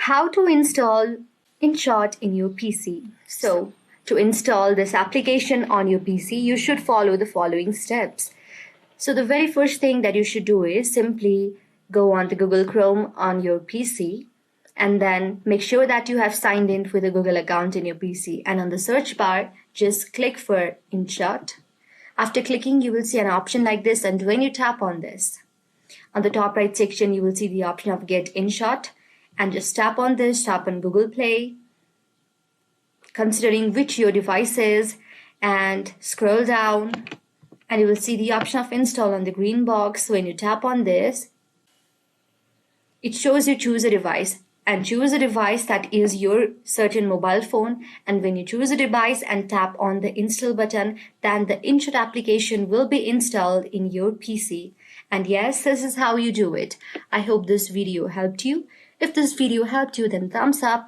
how to install Inshot in your PC. So, to install this application on your PC, you should follow the following steps. So, the very first thing that you should do is simply go on to Google Chrome on your PC and then make sure that you have signed in with a Google account in your PC. And on the search bar, just click for Inshot. After clicking, you will see an option like this, and when you tap on this, on the top right section, you will see the option of Get Inshot, and just tap on this, tap on Google Play, considering which your device is, and scroll down, and you will see the option of Install on the green box. So when you tap on this, it shows you choose a device, and choose a device that is your certain mobile phone. And when you choose a device and tap on the install button, then the Inshot application will be installed in your PC. And yes, this is how you do it. I hope this video helped you. If this video helped you, then thumbs up.